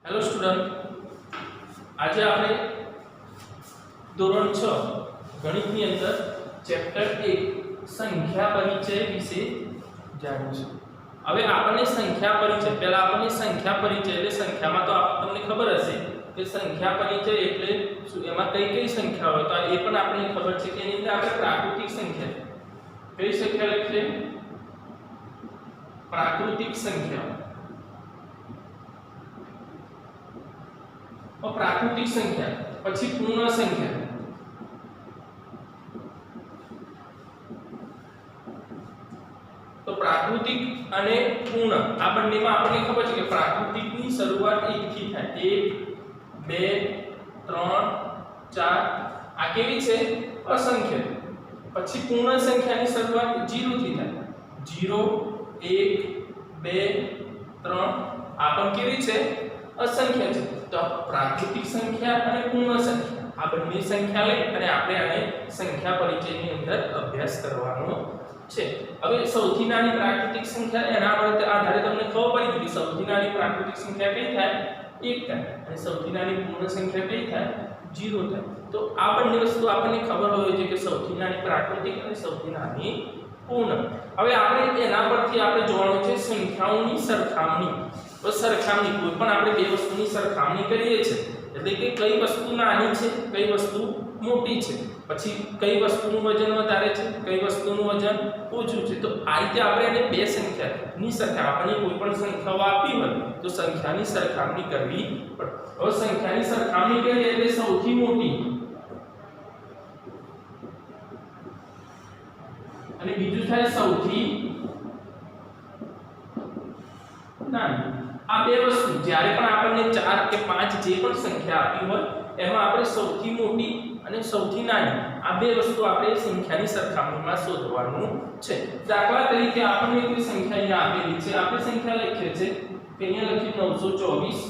Hello student, आज આપણે ધોરણ 6 ગણિતની અંદર ચેપ્ટર 1 સંખ્યા પરિચય વિશે જાણીશું। હવે આપણને સંખ્યા પરિચય પહેલા આપણને સંખ્યા પરિચય એટલે સંખ્યામાં તો તમને ખબર હશે કે સંખ્યા પરિચય એટલે શું, એમાં કઈ કઈ સંખ્યા હોય તો એ પણ આપણને ખબર છે કે એની અંદર આપણે પ્રાકૃતિક સંખ્યા કઈ સંખ્યા લખીએ, પ્રાકૃતિક સંખ્યા और प्राकृतिक संख्या પછી પૂર્ણ સંખ્યા। તો પ્રાકૃતિક અને પૂર્ણ આ બંનેમાં આપણને ખબર છે કે પ્રાકૃતિકની શરૂઆત 1 થી થાય, 1 2 3 4 આ કેવી છે અસંખ્ય। પછી પૂર્ણ સંખ્યાની શરૂઆત 0 થી થાય, 0 1 2 3 આ પણ કેવી છે असंख्य છે। तो प्राकृतिक संख्या અને પૂર્ણ સંખ્યા આ બંને સંખ્યા લઈ અને આપણે આને સંખ્યા પરિચયની અંદર અભ્યાસ કરવાનો છે। હવે સૌથી નાની પ્રાકૃતિક સંખ્યા એના પર આધારે તમને ખબર પડી ગઈ કે સૌથી નાની પ્રાકૃતિક સંખ્યા કઈ થાય 1 થાય અને સૌથી નાની પૂર્ણ સંખ્યા કઈ થાય 0 થાય। તો આ બંને વસ્તુ આપણને ખબર હોવી જોઈએ કે સૌથી નાની પ્રાકૃતિક અને સૌથી નાની પૂર્ણ। હવે આપણે એના પરથી આપણે જોવાનું છે સંખ્યાઓની સરખામણી। तो सरखामणी कोई पण આપણે બે વસ્તુની સરખામણી કરીએ છે એટલે કે કઈ વસ્તુ નાની છે કઈ વસ્તુ મોટી છે, પછી કઈ વસ્તુનું વજન વધારે છે કઈ વસ્તુનું વજન ઓછું છે। તો આ રીતે આપણે એને બે સંખ્યાની સરખામણી આપણે કોઈ પણ સંખ્યાઓ આપી હોય તો સંખ્યાની સરખામણી કરવી પડે। હવે સંખ્યાની સરખામણી કરીએ એટલે સૌથી મોટી અને બીજું થાય સૌથી નાની। આ બે વસ્તુ જ્યારે પણ આપણને 4 કે 5 જે પણ સંખ્યા આપી હોય એમાં આપણે સૌથી મોટી અને સૌથી નાની આ બે વસ્તુ આપણે સંખ્યાની સરખામણીમાં શોધવાનું છે। દાખલા તરીકે આપણને કોઈ સંખ્યા અહીંયા આપેલી છે, આપણે સંખ્યા લખીએ છે કે અહીંયા લખી 924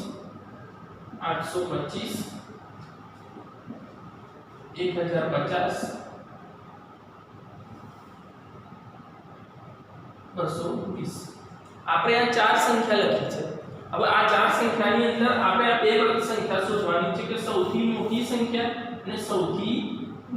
825 1050 220 આપણે આ ચાર સંખ્યા લખી છે। હવે આ ચાર સંખ્યાની અંદર આપણે આ બે સંખ્યા શોધવાની છે કે સૌથી મોટી સંખ્યા અને સૌથી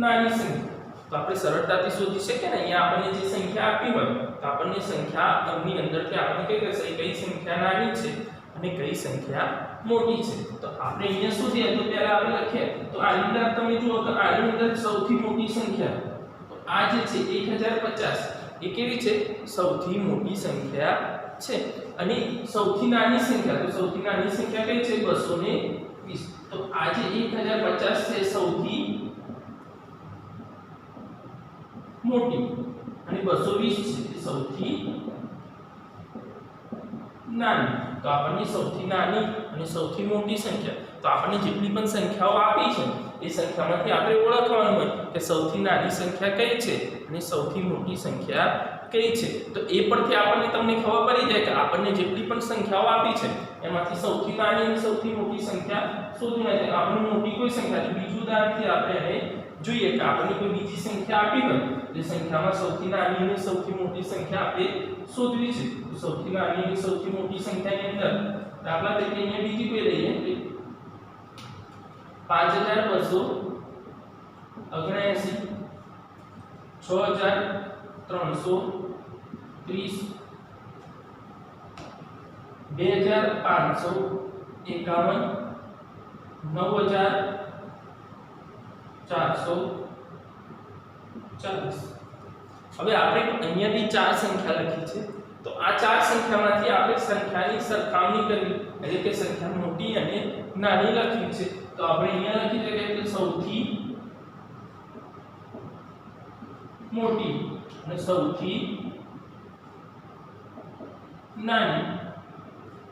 નાની સંખ્યા। તો આપણે સરળતાથી શોધી શકીએ ને, અહીંયા આપણને જે સંખ્યા આપી હોય તો આપણને સંખ્યાની અંદરથી આપણે કઈ કહેશે કઈ સંખ્યા નાની છે અને કઈ સંખ્યા મોટી છે। તો આપણે અહીંયા શોધીએ તો પહેલા આપણે લખીએ તો આની અંદર તમે જુઓ તો આની અંદર સૌથી મોટી સંખ્યા તો આ જે છે 1050 એ કેવી છે સૌથી મોટી સંખ્યા છે। અને સૌથી નાની સંખ્યા તો સૌથી નાની સંખ્યા કઈ છે 220। તો આ જે 1050 છે સૌથી મોટી અને 220 છે એ સૌથી નાની। તો આપણને સૌથી નાની અને સૌથી મોટી સંખ્યા તો આપણને જેટલી પણ સંખ્યાઓ આપી છે એ સંખ્યામાંથી આપણે ઓળખવાનું હોય કે સૌથી નાની સંખ્યા કઈ છે અને સૌથી મોટી સંખ્યા કઈ છે। તો એ પરથી આપણને તમને ખબર પડી જાય કે આપણને જેટલી પણ સંખ્યાઓ આપી છે એમાંથી સૌથી નાની અને સૌથી મોટી સંખ્યા શોધવાની છે। આપણને મોટી કોઈ સંખ્યા છે બીજું ઉદાહરણથી આપણે એને જોઈએ કે આપણને કોઈ બીજી સંખ્યા આપી હોય જે સંખ્યામાં સૌથી નાની અને સૌથી મોટી સંખ્યા આપણે શોધવી છે। તો સૌથી નાની અને સૌથી મોટી સંખ્યાની અંદર દાખલા તરીકે અહીંયા બીજી કોઈ લઈએ 5279 6330 2551 9440। હવે આપણે અહીંયા બી ચાર સંખ્યા લખી છે તો આ ચાર સંખ્યામાંથી આપણે સંખ્યાની સરખામણી કરવી એટલે કે સંખ્યા મોટી અને નાની લખવી છે। તો આપણે અહીંયા લખી શકીએ કે સૌથી મોટી અને સૌથી નાની।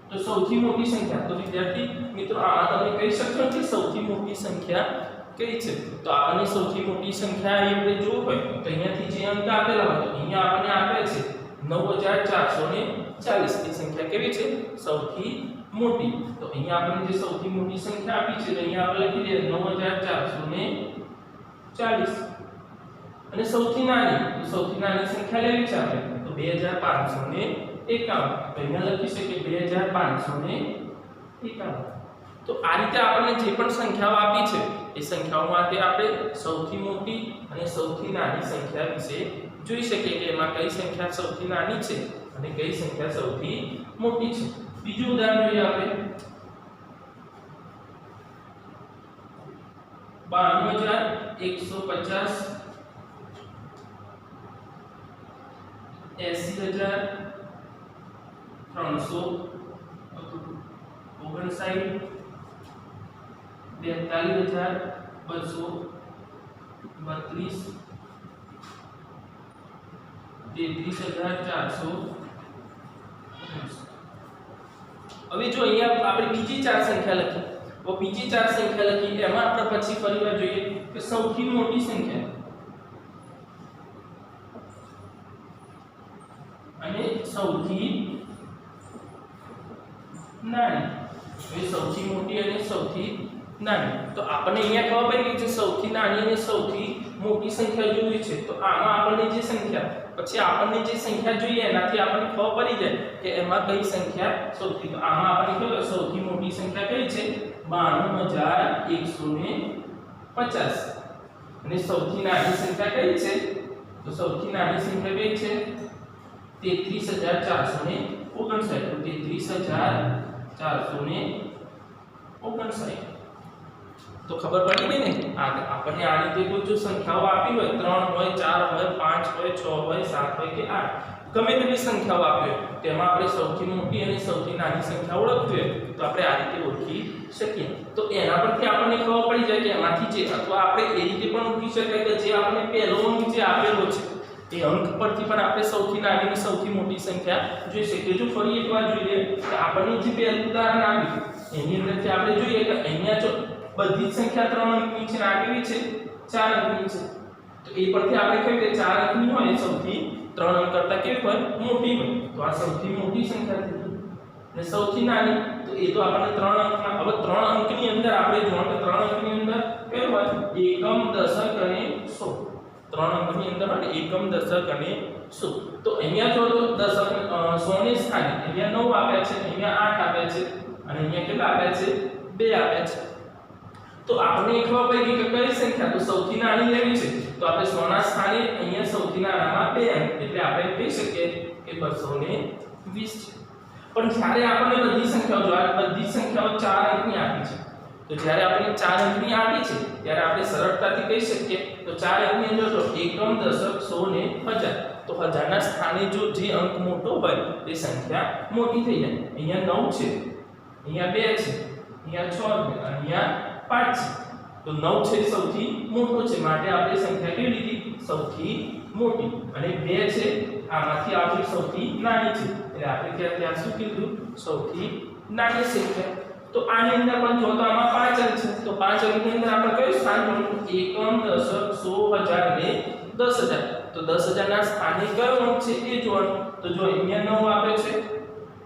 તો સૌથી મોટી સંખ્યા તો વિદ્યાર્થી મિત્રો આ તમે કહી શકશો કે સૌથી મોટી સંખ્યા કઈ છે। તો આપણને સૌથી મોટી સંખ્યા આપણે જોવું હોય તો અહીંયાથી જે અંક આપેલા હોય તો અહીંયા આપણને આપે છે 9440 એ સંખ્યા કેવી છે સૌથી મોટી। તો અહીંયા આપણને જે સૌથી મોટી સંખ્યા આપી છે તો અહીંયા આપણે લખી દઈએ 9440 અને સૌથી નાની સંખ્યા લેવી છે આપણે તો 2551 તો અહીંયા લખી શકીએ 2551 તો આ રીતે આપણને જે પણ સંખ્યાઓ આપી છે એ સંખ્યાઓમાંથી આપણે સૌથી મોટી અને સૌથી નાની સંખ્યા વિશે જોઈ શકીએ કે એમાં કઈ સંખ્યા સૌથી નાની છે અને કઈ સંખ્યા સૌથી મોટી છે. બીજું ઉદાહરણ જોઈએ આપણે 92150 80359 42232 33400. હવે જો અહીંયા આપણે બીજી ચાર સંખ્યા લખી તો બીજી ચાર સંખ્યા લખી એમાં આપણે પછી ફરીવાર જોઈએ કે સૌથી મોટી સંખ્યા અને સૌથી નાની. હવે સૌથી મોટી અને સૌથી નાની તો આપણને અહીંયા ખબર પડી ગઈ છે સૌથી નાની અને સૌથી મોટી સંખ્યા જોઈ છે. તો આમાં આપણને જે સંખ્યા પછી આપણને જે સંખ્યા જોઈએ એનાથી આપણને ખબર પડી જાય કે એમાં કઈ સંખ્યા સૌથી. તો આમાં આપણને ખબર સૌથી મોટી સંખ્યા કઈ છે 92150 અને સૌથી નાની સંખ્યા કઈ છે તો સૌથી નાની સંખ્યા કઈ છે 33459. તો 33459 તો ખબર પડી ગઈ ને. આપણને આ રીતે કોઈ જો સંખ્યાઓ આપી હોય 3 હોય 4 હોય 5 હોય 6 હોય 7 હોય કે 8 ગમે તેટલી સંખ્યાઓ આપી હોય તેમાં આપણે સૌથી મોટી અને સૌથી નાની સંખ્યા ઓળખવી હોય તો આપણે આ રીતે ઓળખી શકીએ. તો એના પરથી આપણને ખબર પડી જાય કે એમાંથી જે અથવા આપણે એ રીતે પણ ઓળખી શકાય કે જે આપણે પહેલો અંક જે આપેલો છે એ અંક પરથી પણ આપણે સૌથી નાની અને સૌથી મોટી સંખ્યા જોઈ શકીએ. જો ફરી એકવાર જોઈએ કે આપણને જે પહેલું ઉદાહરણ આપ્યું એની અંદરથી આપણે જોઈએ કે અહીંયા જો બધી જ સંખ્યા 3 અંકની છે અને આ કેવી છે 4 અંકની છે. તો એ પરથી આપણે કહીએ કે 4 અંકની હોય એ સૌથી 3 અંક કરતા કેવી હોય મોટી હોય. તો આ સૌથી મોટી સંખ્યા થઈ અને સૌથી નાની તો એ તો આપણને 3 અંકના. હવે 3 અંકની અંદર આપણે જોવાનું કે 3 અંકની અંદર કેવું હોય એકમ દશક અને 100. 3 અંકની અંદર હોય એકમ દશક અને 100. તો અહીંયા જો તો દશક 100 ને સ્થાને અહીંયા 9 આપ્યા છે, અહીંયા 8 આપ્યા છે અને અહીંયા કેટલા આપ્યા છે 2 આપ્યા છે. તો આપણને ખબર પડી ગઈ કે કઈ સંખ્યા તો સૌથી નાની લેવી છે. તો આપણે 100 ના સ્થાને અહીંયા સૌથી નાનામાં 2 અંક એટલે આપણે કહી શકીએ કે 220 છે. પણ જ્યારે આપણને બધી સંખ્યાઓ જો આ બધી સંખ્યાઓ 4 અંકની આપી છે તો જ્યારે આપણે 4 અંકની આપી છે ત્યારે આપણે સરળતાથી કહી શકીએ તો 4 અંકની અંદર જો એકમ દશક 100 ને 1000 તો 1000 ના સ્થાને જો જે અંક મોટો હોય એ સંખ્યા મોટી થઈ જાય. અહીંયા 9 છે, અહીંયા 2 છે, અહીંયા 6 છે, અહીંયા 5 છે. તો 9 છે સૌથી મોટો છે માટે આપણે સંખ્યા કેવી લીધી સૌથી મોટી અને 2 છે આમાંથી આપણી સૌથી નાની છે એટલે આપણે ત્યાં શું કીધું સૌથી નાની સંખ્યા. તો આની અંદર પણ જો તો આમાં 5 અંક છે તો 5 અંકની અંદર આપણે કયું સ્થાન જોવાનું એકમ દશક 100 1000 ને 10000. તો 10000 ના સ્થાને કયો અંક છે એ જોવાનું. તો જો અહીંયા 9 આપે છે,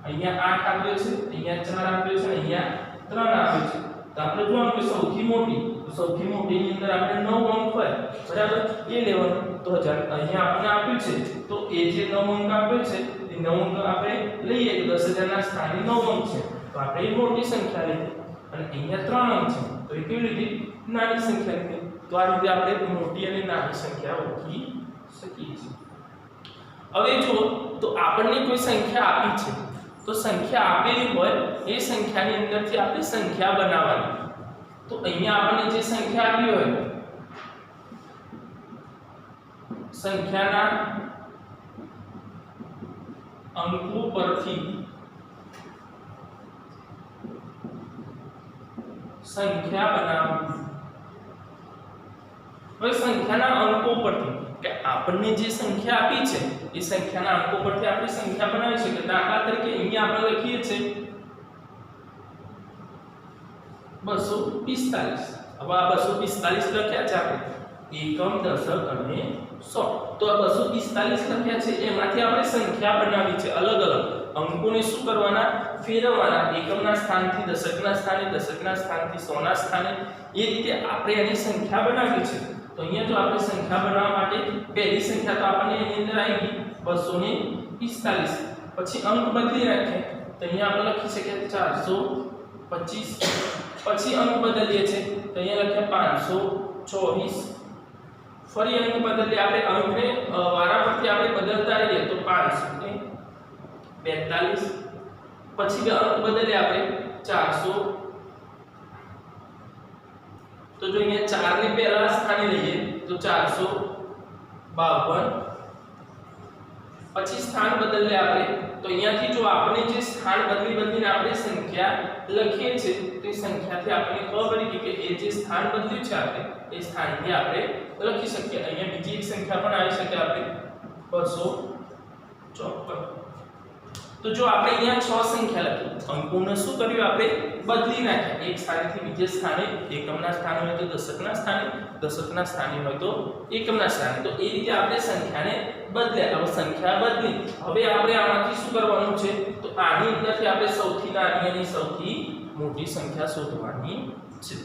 અહીંયા 8 આપ્યો છે, અહીંયા 4 આપ્યો છે, અહીંયા 3 આપ્યો છે. તો આપણે જોવાનું કે સૌથી મોટી તો સૌથી મોટીની અંદર આપણે 9 અંક હોય બરાબર એ લેવાનું. તો 1000 અહીંયા આપણે આપ્યું છે તો એ જે 9 અંક આપ્યો છે એ 9 અંક આપણે લઈએ તો 10000 ના સ્થાને 9 અંક છે તો આપણે એ મોટી સંખ્યા લીધી અને અહીંયા 3 અંક છે તો એ કેવી લીધી નાની સંખ્યા લીધી. તો આ રીતે આપણે મોટી અને નાની સંખ્યા ઓળખી શકીએ છીએ. હવે જો તો આપણને કોઈ સંખ્યા આપી છે તો સંખ્યા આપેલી હોય એ સંખ્યાની અંદરથી આપણે સંખ્યા બનાવવાની. તો અહીંયા આપણને જે સંખ્યા આપી હોય સંખ્યાના અંકો પરથી સંખ્યા બનાવવી. હવે સંખ્યાના અંકો પરથી કે આપણને જે સંખ્યા આપી છે એ સંખ્યાના અંકો પરથી આપણે સંખ્યા બનાવી શકીએ. દાખલા તરીકે અહીંયા આપણે લખીએ છીએ 245. હવે આ 245 લખ્યા છે આપણે એકમ દશક અને 100. તો આ 245 લખ્યા છે એમાંથી આપણે સંખ્યા બનાવી છે અલગ અલગ અંકોને શું કરવાના ફેરવવાના એકમના સ્થાનથી દશકના સ્થાને, દશકના સ્થાનથી 100 ના સ્થાને. એ રીતે આપણે એની સંખ્યા બનાવી છે. તો અહીંયા જો આપણે સંખ્યા બનાવવા માટે પહેલી સંખ્યા તો આપણને એની અંદર આવી ગઈ 245. પછી અંક બદલી રાખીએ તો અહીંયા આપણે લખી શકીએ 422. 25 પછી અંક બદલીએ છે તો અહીંયા લખ્યા 524 ફરી અંક બદલીએ આપણે અંકને વારાફરતી આપણે બદલતા રહીએ તો 542 પછી અંક બદલીએ આપણે 400 તો જો અહીંયા 4 ને પહેલા સ્થાને લઈએ તો 452 પછી સ્થાન બદલીએ આપણે તો અહીંયાથી જો આપણે જે સ્થાન બદલીને આપણે સંખ્યા લખીએ છે તો એ સંખ્યાથી આપણને ખબર પડી કે એ જે સ્થાન બદલ્યું છે આપણે એ સ્થાનથી આપણે લખી શકીએ અહીંયા બીજી એક સંખ્યા પણ આવી શકે આપણે 254 તો જો આપણે અહીંયા 6 સંખ્યા લખી અંકોને શું કર્યું આપણે બદલી નાખ્યા એક સ્થાનેથી બીજે સ્થાને એકમના સ્થાને હોય તો દશકના સ્થાને દશકના સ્થાને હોય તો એકમના સ્થાને તો એ રીતે આપણે સંખ્યાને બદલ્યા હવે સંખ્યા બદલી હવે આપણે આમાંથી શું કરવાનું છે તો આની અંદરથી આપણે સૌથી નાની અને સૌથી મોટી સંખ્યા શોધવાની છે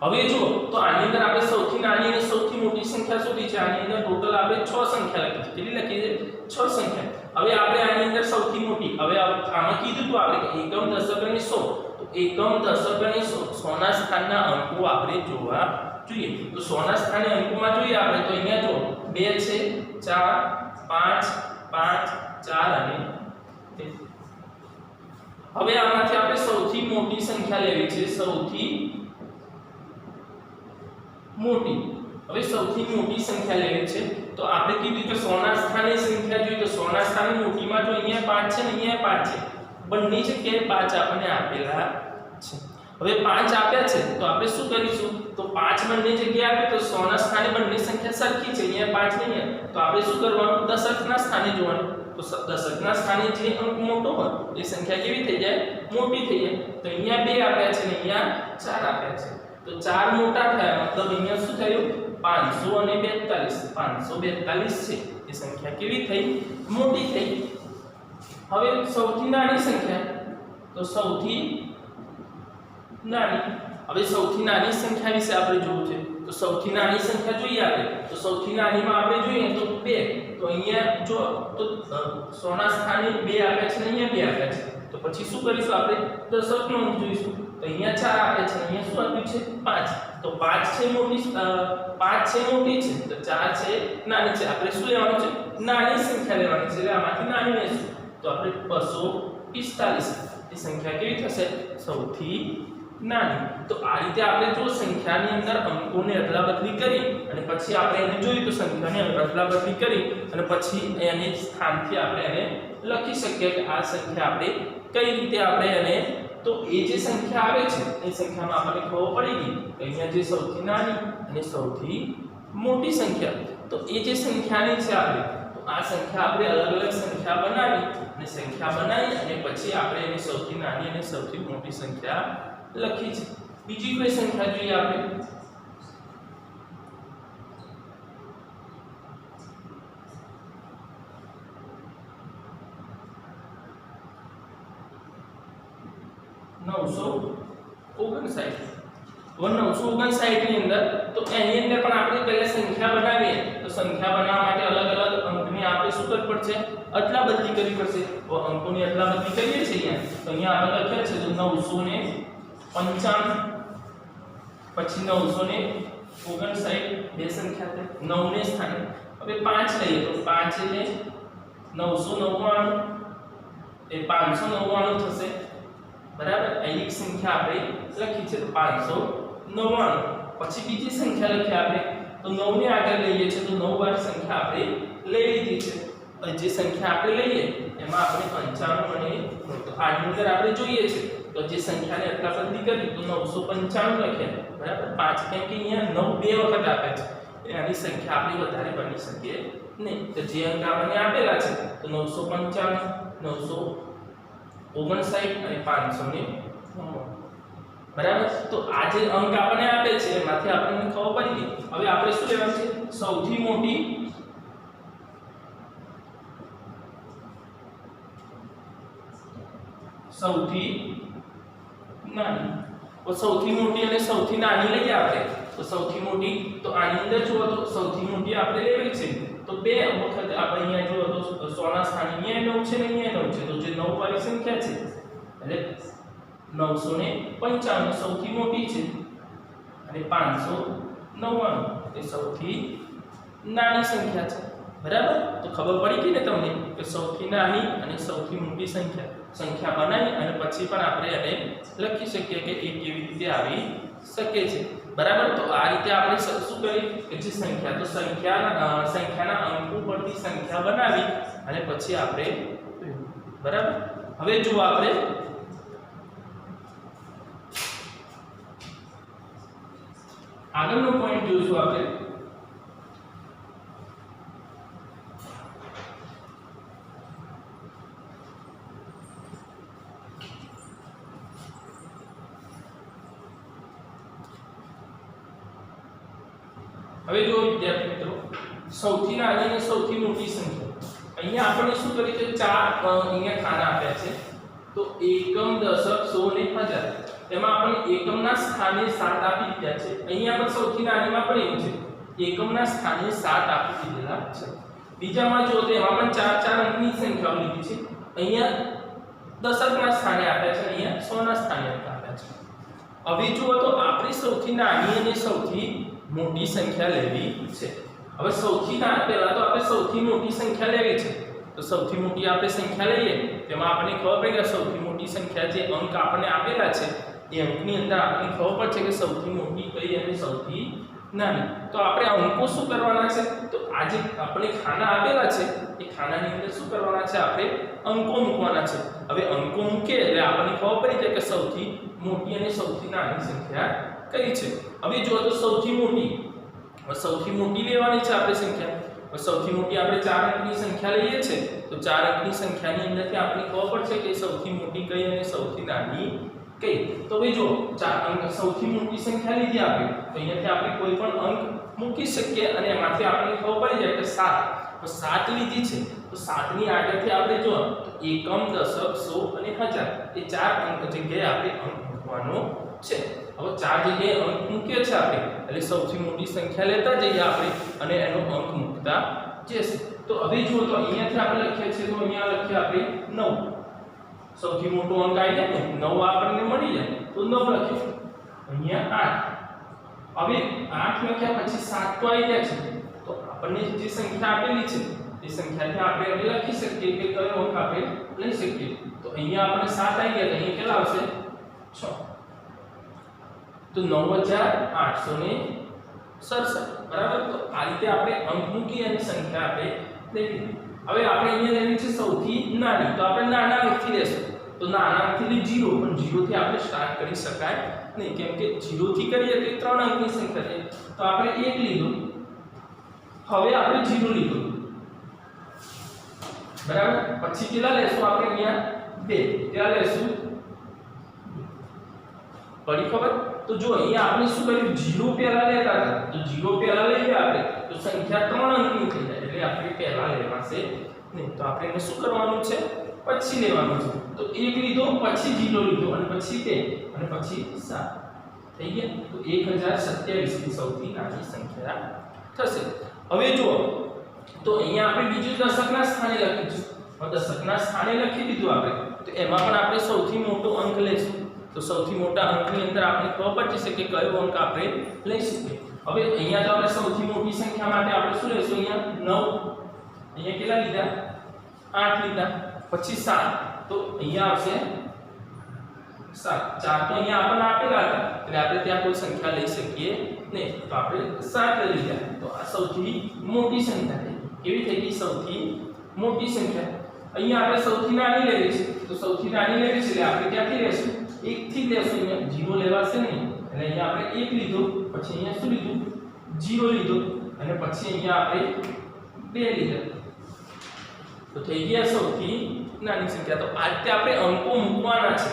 હવે જો તો આની અંદર આપણે સૌથી નાની અને સૌથી મોટી સંખ્યા શોધી છે આની અંદર ટોટલ આપણે 6 સંખ્યા લખી છે કેટલી લખી છે 6 સંખ્યા હવે આપણે આની અંદર સૌથી મોટી હવે આમાં કીધું તો આપણે એકમ દશક અને 100 તો એકમ દશક અને 100 ના સ્થાનના અંકો આપણે જોવા જોઈએ તો 100 ના સ્થાને અંકોમાં જોઈએ આપણે તો અહીંયા જો 2 છે 4 5 4 અને 3 હવે આમાંથી આપણે સૌથી મોટી સંખ્યા લેવી છે સૌથી મોટી હવે સૌથી મોટી સંખ્યા લેવી છે તો આપણે કીધું કે 100 ના સ્થાને સંખ્યા જોઈએ તો 100 ના સ્થાને મોટીમાં જો અહીંયા 5 છે ને અહીંયા 5 છે બંને જગ્યાએ 5 આપણને આપેલા છે હવે 5 આપ્યા છે તો આપણે શું કરીશું તો 5 બંને જગ્યાએ આપે તો 100 ના સ્થાને બંને સંખ્યા સરખી છે અહીંયા 5 નહીં તો આપણે શું કરવાનું દશકના સ્થાને જોવાનું તો દશકના સ્થાને જે અંક મોટો હોય એ સંખ્યા કેવી થઈ જાય મોટી થઈ જાય તો અહીંયા 2 આપ્યા છે ને અહીંયા 4 આપ્યા છે તો 4 મોટા થયા મતલબ અહીંયા શું થયું 542 છે એ સંખ્યા કેવી થઈ મોટી થઈ હવે સૌથી નાની સંખ્યા તો સૌથી નાની હવે સૌથી નાની સંખ્યા વિશે આપણે જોવું છે તો સૌથી નાની સંખ્યા જોઈએ આપણે તો સૌથી નાનીમાં આપણે જોઈએ તો 2 તો અહીંયા જો તો 100 ના સ્થાને 2 આપ્યા છે ને અહીંયા 2 આપ્યા છે તો પછી શું કરીશું આપણે દશકનો અંક જોઈશું તો અહીંયા 4 આપે છે અહીંયા શું આપ્યું છે 5 તો 5 છે મોટી 5 છે મોટી છે તો 4 છે નાની છે આપણે શું લેવાનું છે નાની સંખ્યા લેવાની છે એટલે આમાંથી નાની લેશું તો આપણે 245 એ સંખ્યા કેવી થશે સૌથી નાની તો આ રીતે આપણે જો સંખ્યાની અંદર અંકોને અદલાબદલી કરી અને પછી આપણે એને જોયું તો સંખ્યાને અદલાબદલી કરી અને પછી એને સ્થાનથી આપણે એને લખી શકીએ કે આ સંખ્યા આપણે કઈ રીતે આપણે એને તો એ જે સંખ્યા આવે છે એ સંખ્યામાં આપણને ખબર પડી ગઈ કે અહીંયા જે સૌથી નાની અને સૌથી મોટી સંખ્યા તો એ જે સંખ્યાની છે આપણે તો આ સંખ્યા આપણે અલગ અલગ સંખ્યા બનાવી અને પછી આપણે એની સૌથી નાની અને સૌથી મોટી સંખ્યા લખી છે બીજી કોઈ સંખ્યા જોઈએ આપણે ની અંદર તો એની અંદર પણ આપણે પહેલા સંખ્યા બનાવીએ તો સંખ્યા બનાવવા માટે અલગ અલગ અંકની આપણે શું કરવું પડશે અદલાબદલી કરવી પડશે તો અંકોની અદલાબદલી કરીએ છીએ અહીંયા તો અહીંયા આપણે લખ્યા છે 955 પછી 959 બે સંખ્યા છે 9 ને સ્થાને હવે 5 લઈએ તો 5 એટલે 999 એ 599 થશે બરાબર એક સંખ્યા આપણે લખી છે તો 599 પછી બીજી સંખ્યા લખી આપણે તો 9 ને આગળ લઈએ છે તો 9 વાળી સંખ્યા આપણે લઈ લીધી છે જે સંખ્યા આપણે લઈએ એમાં આપણે 95 અને તો આની અંદર આપણે જોઈએ છે તો જે સંખ્યાને અદલાબદલી કરી તો 995 લખ્યા બરાબર 5 કેમ કે અહીંયા 9 બે વખત આપે છે એની સંખ્યા આપણે વધારે બની શકે નહીં તો જે અંક આપણને આપેલા છે તો 955 959 અને 599 બરાબર તો આ જે અંક આપણને આપે છે એમાંથી આપણને ખબર પડી ગઈ હવે આપણે શું લેવાનું છે સૌથી મોટી સૌથી નાની તો સૌથી મોટી અને સૌથી નાની લઈએ આપણે તો સૌથી મોટી તો આની અંદર જુઓ તો સૌથી મોટી આપણે લેવી છે તો બે વખત આપણે અહીંયા જુઓ તો 100 ના સ્થાને અહીંયા 9 છે ને અહીંયા 9 છે તો જે 9 વાળી સંખ્યા છે એટલે 995 સૌથી મોટી છે અને 599 એ સૌથી નાની સંખ્યા છે બરાબર। તો ખબર પડી ગઈ ને તમને કે સૌથી નાની અને સૌથી મોટી સંખ્યા બનાવી અને પછી પણ આપણે એને લખી શકીએ કે એ કેવી રીતે આવી શકે છે બરાબર। તો આ રીતે આપણે શું કરીએ કે જે સંખ્યા તો સંખ્યાના અંકો પરથી સંખ્યા બનાવી અને પછી આપણે બરાબર। હવે જો આપણે આગળનો પોઈન્ટ જોઈશું આપણે હવે જો વિદ્યાર્થી મિત્રો સૌથી નાની અને સૌથી મોટી સંખ્યા અહીંયા આપણે શું કરી કે ચાર અહીંયા ખાના આપ્યા છે તો એકમ દશક સો ને હજાર તેમાં આપણે એકમના સ્થાને 7 આપી દીધા છે અહીંયા પણ સૌથી નાનીમાં પણ એવું છે એકમના સ્થાને 7 આપી દીધેલા છે બીજામાં જો તેમાં પણ ચાર ચાર અંકની સંખ્યાઓ લીધી છે અહીંયા દશકના સ્થાને આપ્યા છે અહીંયા 100 ના સ્થાને આપ્યા છે હવે જુઓ તો આપણે સૌથી નાની અને સૌથી મોટી સંખ્યા લેવી છે હવે સૌથી નાની પહેલા તો આપણે સૌથી મોટી સંખ્યા લેવી છે તો સૌથી મોટી આપણે સંખ્યા લઈએ તેમાં આપણને ખબર પડી કે સૌથી મોટી સંખ્યા જે અંક આપણને આપેલા છે એ અંકની અંદર આપણને ખબર પડશે કે સૌથી મોટી કઈ અને સૌથી નાની તો આપણે અંકો શું કરવાના છે તો આજે આપણે ખાના આપેલા છે એ ખાનાની અંદર શું કરવાના છે આપણે અંકો મૂકવાના છે હવે અંકો મૂકીએ એટલે આપણને ખબર પડી જાય કે સૌથી મોટી અને સૌથી નાની સંખ્યા કઈ છે હવે જો તો સૌથી મોટી લેવાની છે આપણે સંખ્યા સૌથી મોટી આપણે 4 અંકની સંખ્યા લઈએ છે તો 4 અંકની સંખ્યાની અંદરથી આપણને ખબર પડશે કે સૌથી મોટી કઈ અને સૌથી નાની કઈ તો હવે જો 4 અંક સૌથી મોટી સંખ્યા લીધી આપણે તો અહીંયાથી આપણે કોઈ પણ અંક મૂકી શકીએ અને એમાંથી આપણને ખબર પડી જાય કે 7 તો 7 લીધી છે તો 7 ની આગળથી આપણે જો તો એકમ દશક સો અને હજાર એ 4 અંક જગ્યાએ આપણે અંક મૂકવાનો છે હવે 4 જગ્યાએ અંક મૂકીએ છે આપણે એટલે સૌથી મોટી સંખ્યા લેતા જઈએ આપણે અને એનો અંક મૂકતા જશે તો હવે જુઓ તો અહીંયાથી આપણે લખીએ છીએ તો અહીંયા લખીએ આપણે 9 સૌથી મોટો અંક આવી જાય ને 9 આપણને મળી જાય તો 9 લખીએ અહીંયા 8 હવે 8 લખ્યા પછી 7 તો આવી ગયા છે તો આપણને જે સંખ્યા આપેલી છે એ સંખ્યાથી આપણે હવે લખી શકીએ કે કયો અંક આપણે લઈ શકીએ તો અહીંયા આપણે 7 આવી ગયા તો અહીંયા કેટલા આવશે 6 તો 9867 બરાબર તો આ રીતે આપણે અંક મૂકી અને સંખ્યા આપણે લેવી હવે આપણે અહીંયા લેવી છે સૌથી નાની તો આપણે નાના અંકથી લેશું તો નાના અંકથી 0 પણ 0 થી આપણે સ્ટાર્ટ કરી શકાય નહીં કેમ કે 0 થી કરીએ તો 3 અંકની સંખ્યા છે તો આપણે 1 લીધું હવે આપણે 0 લીધું બરાબર પછી કેટલા લેશું આપણે અહીંયા 2 કેટલા લેશું પડી ખબર તો જો અહીંયા આપણે શું કર્યું 0 પહેલા લેતા હતા તો 0 પહેલા લઈએ આપણે તો સંખ્યા 3 અંકની થઈ જાય એટલે આપણે પહેલા લેવાશે નહીં તો આપણે એને શું કરવાનું છે પછી લેવાનું છે તો 1 લીધો પછી 0 લીધો અને પછી 2 અને પછી 7 થઈ ગયા તો 1027 ની સૌથી નાની સંખ્યા થશે હવે જુઓ તો અહીંયા આપણે બીજું દશકના સ્થાને લખીશું હવે દશકના સ્થાને લખી દીધું આપણે તો એમાં પણ આપણે સૌથી મોટો અંક લેશું તો સૌથી મોટા અંકની અંદર આપણે ખબર પડી જશે કે કયો અંક આપણે લઈ શકીએ હવે અહીંયા તો આપણે સૌથી મોટી સંખ્યા માટે આપણે શું લેશું અહીંયા 9 અહીંયા કેટલા લીધા 8 લીધા પછી 7 તો અહીંયા આવશે 7 4 તો અહીંયા આપણને આપેલા હતા એટલે આપણે ત્યાં કોઈ સંખ્યા લઈ શકીએ નહીં તો આપણે 7 લઈ લીધા તો આ સૌથી મોટી સંખ્યા છે કેવી થઈ ગઈ સૌથી મોટી સંખ્યા અહીંયા આપણે સૌથી નાની લેવી છે તો સૌથી નાની લેવી છે એટલે આપણે ક્યાંથી લેશું 1 થી લેશું અહીંયા 0 લેવાશે નહીં એટલે અહીંયા આપણે 1 લીધું પછી અહીંયા શું લીધું 0 લીધું અને પછી અહીંયા આપણે 2 લીધા તો થઈ ગયા સૌથી નાની સંખ્યા તો આ રીતે આપણે અંકો મૂકવાના છે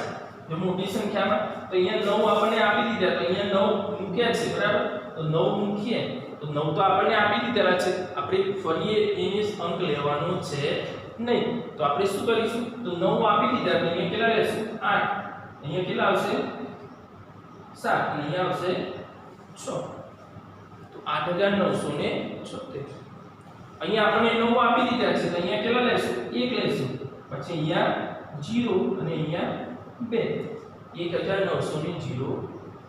જો મોટી સંખ્યામાં તો અહીંયા 9 આપણને આપી દીધા તો અહીંયા 9 મૂક્યા છે બરાબર તો 9 મૂકીએ તો 9 તો આપણને આપી દીધેલા છે આપણે ફરી એને અંક લેવાનો છે નહીં તો આપણે શું કરીશું તો 9 આપી દીધા તો અહીંયા કેટલા લેશું 8 અહીંયા કેટલા આવશે 7 અને અહીંયા આવશે 6 તો 8976 અહીંયા આપણે 9 આપી દીધા છે તો અહીંયા કેટલા લેશું 1 લેશું પછી અહીંયા 0 અને અહીંયા 2 1900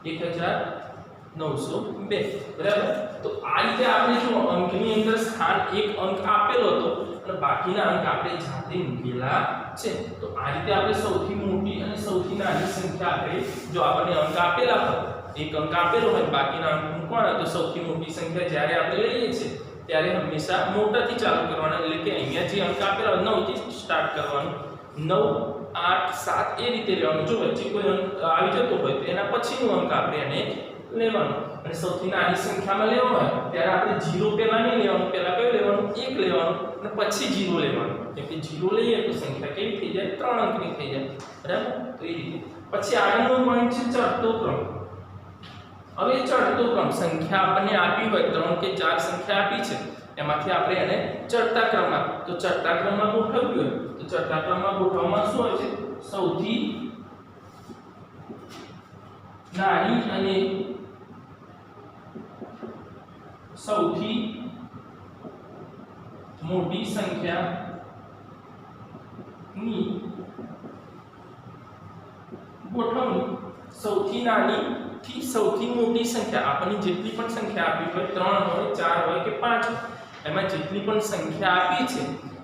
1902 બરાબર। તો આ રીતે આપણે જો અંકની અંદર સ્થાન એક અંક આપેલો હતો અને બાકીના અંક આપણે જાતે મૂકેલા છે। તો આ રીતે આપણે સૌથી મોટી અને સૌથી નાની સંખ્યા આપણે જો આપણને અંક આપેલા હોય એક અંક આપેલો હોય બાકીના અંક મૂકવાના તો સૌથી મોટી સંખ્યા જ્યારે આપણે લઈએ છીએ ત્યારે હંમેશા મોટાથી ચાલુ કરવાના એટલે કે અહીંયા જે અંક આપેલા હોય 9 થી સ્ટાર્ટ કરવાનું 9 8 7 એ રીતે લેવાનું। જો વચ્ચે કોઈ અંક આવી જતો હોય તો એના પછીનો અંક આપણે એને લેવાનો અને સૌથી નાની સંખ્યામાં લેવાનો હોય ત્યારે આપણે 0 પહેલા નહીં લેવાનું પહેલા કયું લેવાનું 1 લેવાનું અને પછી 0 લેવાનું કેમ કે 0 લઈએ તો સંખ્યા કેવી થઈ જાય 3 અંકની થઈ જાય બરાબર। તો એ રીતે પછી આગળનો પોઈન્ટ છે ચડતો ક્રમ। હવે ચડતો ક્રમ સંખ્યા આપણને આપી હોય 3 કે 4 સંખ્યા આપી છે એમાંથી આપણે એને ચડતા ક્રમમાં તો ચડતા ક્રમમાં ગોઠવ્યું હોય તો ચડતા ક્રમમાં ગોઠવવામાં શું હોય છે સૌથી નાની અને સૌથી મોટી સંખ્યાની ગોઠવણી। સૌથી નાની થી સૌથી મોટી સંખ્યા આપણને જેટલી પણ સંખ્યા આપી હોય 3 હોય 4 હોય કે 5 એમાં જેટલી પણ સંખ્યા આપી છે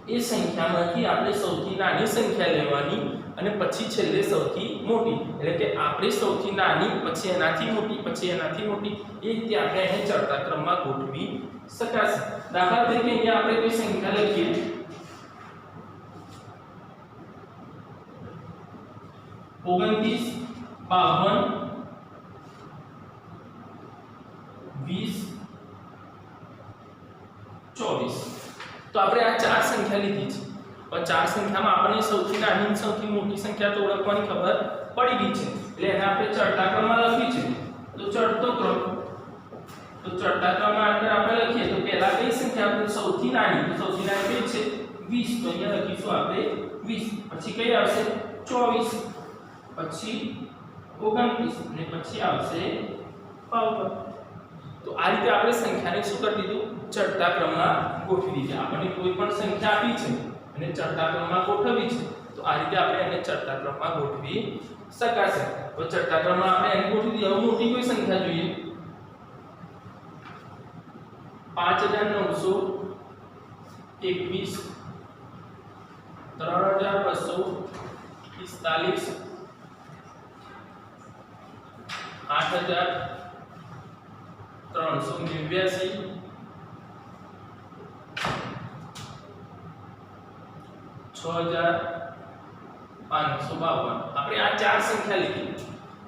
એ સંખ્યામાંથી આપણે સૌથી નાની સંખ્યા લેવાની અને પછી છેલ્લે સૌથી મોટી એટલે કે આપણે સૌથી નાની પછી એનાથી મોટી પછી એનાથી મોટી એ રીતે આપણે એને ચડતા ક્રમમાં ગોઠવી શકાશે। દાખલા તરીકે અહીંયા આપણે કોઈ સંખ્યા લખીએ 29 52 20 24 તો આપણે આ ચાર સંખ્યા લીધી છે और चार संख्याમાં આપણને સૌથી નાની અને સૌથી મોટી સંખ્યા તો ઓળખવાની ખબર પડી ગઈ છે એટલે એને આપણે ચડતા ક્રમમાં લખી છે તો ચડતો ક્રમ તો ચડતા ક્રમમાં અંદર આપણે લખીએ તો પહેલા કઈ સંખ્યા આપણે સૌથી નાની કઈ છે 20 તો અહીંયા લખીશું આપણે 20 પછી કઈ આવશે 24 પછી 29 અને પછી આવશે 52 તો આ રીતે આપણે સંખ્યાને શું કરી દીધું ચડતા ક્રમમાં ગોઠવી દીધી। આપણને કોઈ પણ સંખ્યા આપી છે અને ચડતા ક્રમમાં ગોઠવવી છે તો આ રીતે આપણે એને ચડતા ક્રમમાં ગોઠવી શકાશે। તો ચડતા ક્રમમાં આપણે એને ગોઠવી દીધી। હવે મોટી કોઈ સંખ્યા જોઈએ 5921 3245 8389 6552 આપણે આ ચાર સંખ્યા લીધી।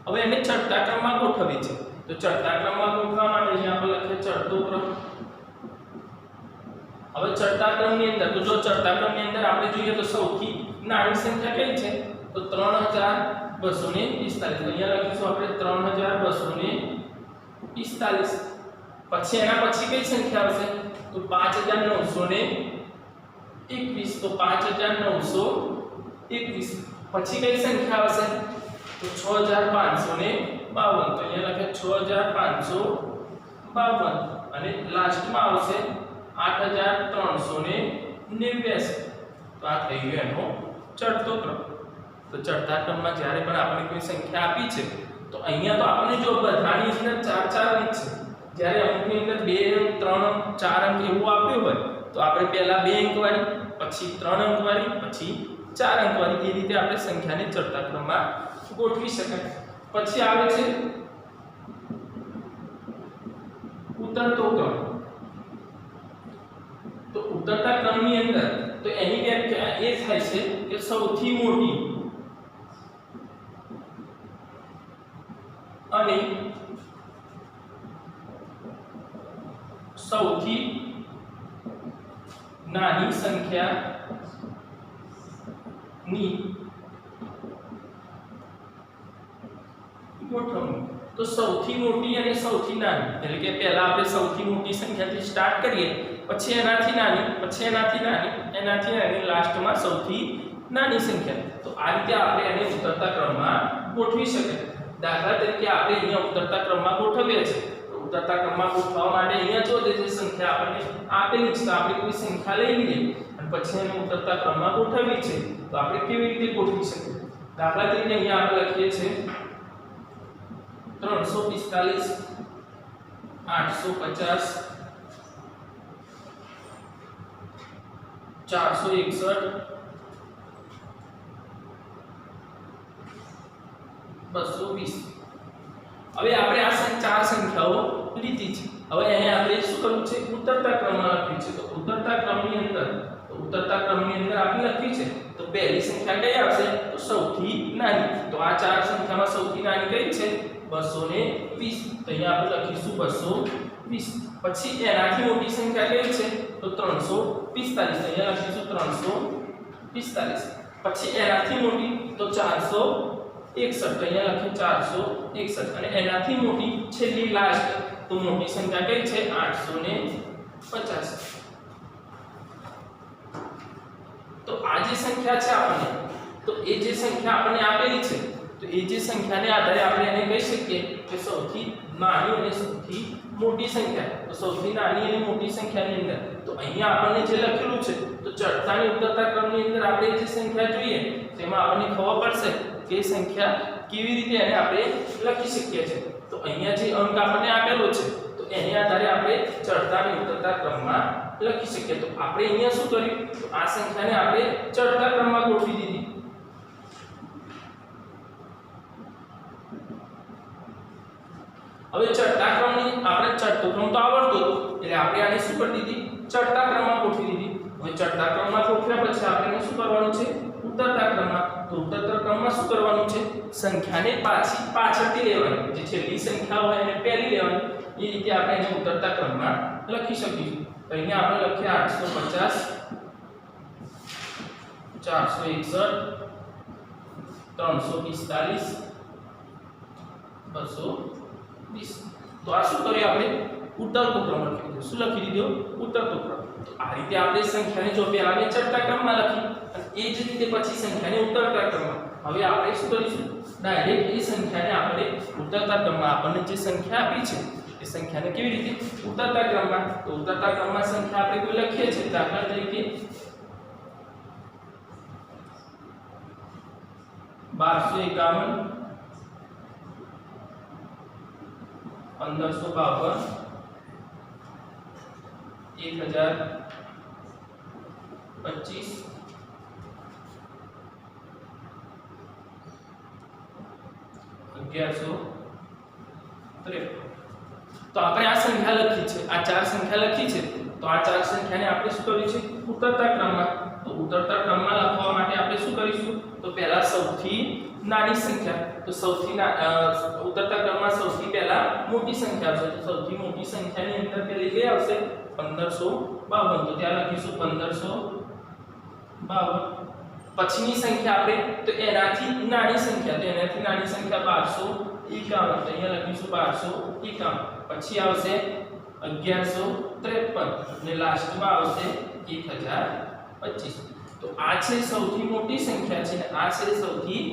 હવે એને ચડતા ક્રમમાં ગોઠવવી છે તો ચડતા ક્રમમાં ગોઠવવા માટે અહીંયા આપણે લખીએ ચડતો ક્રમ। હવે ચડતા ક્રમની અંદર તો જો ચડતા ક્રમની અંદર આપણે જોઈએ તો સૌથી નાની સંખ્યા કઈ છે તો 3245 અહીંયા લખીશું આપણે 3245 પછી એના પછી કઈ સંખ્યા આવશે તો 5921 તો 5921 પછી કઈ સંખ્યા આવશે તો 6552 તો અહીંયા લખે 6552 અને લાસ્ટમાં આવશે 8389 તો આ થઈ ગયો એનો ચડતો ક્રમ। તો ચડતા ક્રમમાં જ્યારે પણ આપણે કોઈ સંખ્યા આપી છે તો અહીંયા તો આપણે જો બધાની અંદર 4 અંક છે જ્યારે અંકની અંદર 2 અંક 3 અંક 4 અંક એવું આપ્યું હોય તો આપણે પહેલા 2 અંક વાળી પછી 3 અંક વાળી પછી 4 અંક વાળી એ રીતે આપણે સંખ્યાને ચડતા ક્રમમાં ગોઠવી શકાય। પછી આવે છે ઉતરતો ક્રમ। તો ઉતરતા ક્રમની અંદર તો એની વ્યાખ્યા એ થાય છે કે સૌથી મોટી અને સૌથી નાની સંખ્યાની ગોઠવણી। તો સૌથી મોટી અને સૌથી નાની એટલે કે પહેલા આપણે સૌથી મોટી સંખ્યાથી સ્ટાર્ટ કરીએ પછી એનાથી નાની પછી એનાથી નાની એનાથી નાની લાસ્ટમાં સૌથી નાની સંખ્યા। તો આ રીતે આપણે એને ઉતરતા ક્રમમાં ગોઠવી શકીએ। દાખલા તરીકે આપણે અહીંયા ઉતરતા ક્રમમાં ગોઠવીએ છીએ તો ઉતરતા ક્રમમાં ગોઠવવા માટે અહીંયા જો જે સંખ્યા આપણને આપેલી છે તો આપણે કોઈ સંખ્યા લઈ લઈએ અને પછી એને ઉતરતા ક્રમમાં ગોઠવવી છે તો આપણે કેવી રીતે ગોઠવી શકીએ। દાખલા તરીકે અહીંયા આપણે લખીએ છીએ 345 850 461 220। હવે આપણે આ ચાર સંખ્યાઓ લીધી છે। હવે અહીંયા આપણે શું કરવું છે, ઉતરતા ક્રમમાં લખ્યું છે। તો ઉતરતા ક્રમની અંદર આપણે લખ્યું છે તો પહેલી સંખ્યા કઈ આવશે, તો સૌથી નાની। તો આ ચાર સંખ્યામાં સૌથી નાની કઈ છે, 220। તો અહીંયા આપણે લખીશું 220। પછી એનાથી મોટી સંખ્યા કઈ છે, તો 345। અહીંયા લખીશું 345। પછી એનાથી મોટી તો 461। અહીંયા લખ્યું 461। અને એનાથી મોટી છેલ્લી લાસ્ટ તો મોટી સંખ્યા કઈ છે, 850। તો આ જે સંખ્યા છે આપણને, તો એ જે સંખ્યા આપણને આપેલી છે, તો એ જે સંખ્યાને આધારે આપણે એને કહી શકીએ કે સૌથી નાની અને સૌથી મોટી સંખ્યા। તો સૌથી નાની અને મોટી સંખ્યાની અંદર તો અહીંયા આપણને જે લખેલું છે, તો ચડતા અને ઉતરતા ક્રમની અંદર આપણે જે સંખ્યા જોઈએ તેમાં આપણને ખબર પડશે કે સંખ્યા કેવી રીતે એને આપણે લખી શકીએ છીએ। તો અહીંયા જે અંક આપણને આપેલો છે, તો એની આધારે આપણે ચડતા અને ઉતરતા ક્રમમાં લખી શકીએ। તો આપણે અહીંયા શું કર્યું, તો આ સંખ્યાને આપણે ચડતા ક્રમમાં ગોઠવી દીધી। હવે ચડતા ક્રમની આપણે ચડતો ક્રમ તો આવડતો હતો એટલે આપણે આને શું કરી દીધી, ચડતા ક્રમમાં ગોઠવી દીધી। હવે ચડતા ક્રમમાં ગોઠવ્યા પછી આપણે શું કરવાનું છે, ઉતરતા ક્રમમાં। તો ઉતરતા ક્રમમાં શું કરવાનું છે, સંખ્યાને પાછળથી લેવાની, જે છેલ્લી સંખ્યા હોય એને પહેલી લેવાની। એ રીતે આપણે એને ઉતરતા ક્રમમાં લખી શકીશું। તો અહીંયા આપણે લખીએ 850 461 345 220। તો આ શું કર્યું, આપણે ઉતરતો ક્રમ લખી દીધો। શું લખી દીધો, ઉતરતો ક્રમ। તો આ રીતે આપણે સંખ્યાને જો પહેલાને ચડતા ક્રમમાં લખી અને એ જ રીતે પછી સંખ્યાને ઉતરતા ક્રમમાં। હવે આપણે શું કરીશું, ડાયરેક્ટ એ સંખ્યાને આપણે ઉતરતા ક્રમમાં આપણને જે સંખ્યા આપી છે એ સંખ્યાને કેવી રીતે ઉતરતા ક્રમમાં। તો ઉતરતા ક્રમમાં સંખ્યા આપણે કોઈ લખીએ છીએ, દાખલા તરીકે 1251 1552 1025 1153। તો આપણે આ સંખ્યા લખી છે, આ ચાર સંખ્યા લખી છે। તો આ ચાર સંખ્યાને આપણે શું કર્યું છે, ઉતરતા ક્રમમાં। તો ઉતરતા ક્રમમાં લખવા માટે આપણે શું કરીશું, તો પહેલા સૌથી નાની સંખ્યા, તો ઉતરતા ક્રમમાં સૌથી પહેલા મોટી સંખ્યા આવશે। તો સૌથી મોટી સંખ્યાની અંદર પહેલી કઈ આવશે, 1552। તો ત્યાં લખીશું 1552। પછીની સંખ્યા આપણે તો એનાથી નાની સંખ્યા, તો એનાથી નાની સંખ્યા 1251। તો અહીંયા લખીશું 1251। પછી આવશે 1153 અને લાસ્ટમાં આવશે 1025। તો આ છે સૌથી મોટી સંખ્યા છે અને આ છે સૌથી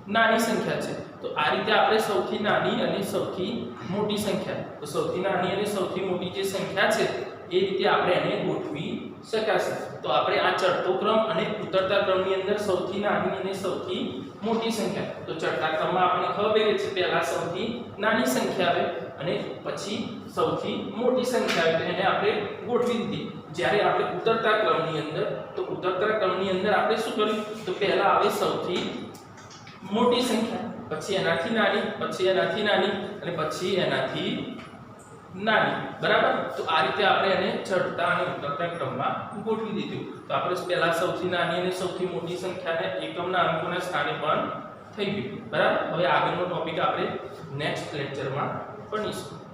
નાની સંખ્યા છે। તો આ રીતે આપણે સૌથી નાની અને સૌથી મોટી સંખ્યા, તો સૌથી નાની અને સૌથી મોટી જે સંખ્યા છે એ રીતે આપણે એને ગોઠવી શકાશે। તો આપણે આ ચડતો ક્રમ અને ઉતરતા ક્રમની અંદર સૌથી નાની અને સૌથી મોટી સંખ્યા, તો ચડતા ક્રમમાં આપણે ખબર છે પહેલા સૌથી નાની સંખ્યા આવે અને પછી સૌથી મોટી સંખ્યા આવે, તો એને આપણે ગોઠવી દીધી। જ્યારે આપણે ઉતરતા ક્રમની અંદર, તો ઉતરતા ક્રમની અંદર આપણે શું કર્યું, તો પહેલા આવે સૌથી મોટી સંખ્યા, પછી એનાથી નાની, પછી એનાથી નાની અને પછી એનાથી નાની। બરાબર। તો આ રીતે આપણે એને ચડતા અને ઉતરતા ક્રમમાં ગોઠવી દીધું। તો આપણે પહેલા સૌથી નાની અને સૌથી મોટી સંખ્યાને એકમના અંકોના સ્થાને પણ થઈ ગયું। બરાબર। હવે આગળનો ટોપિક આપણે નેક્સ્ટ લેક્ચરમાં ભણીશું।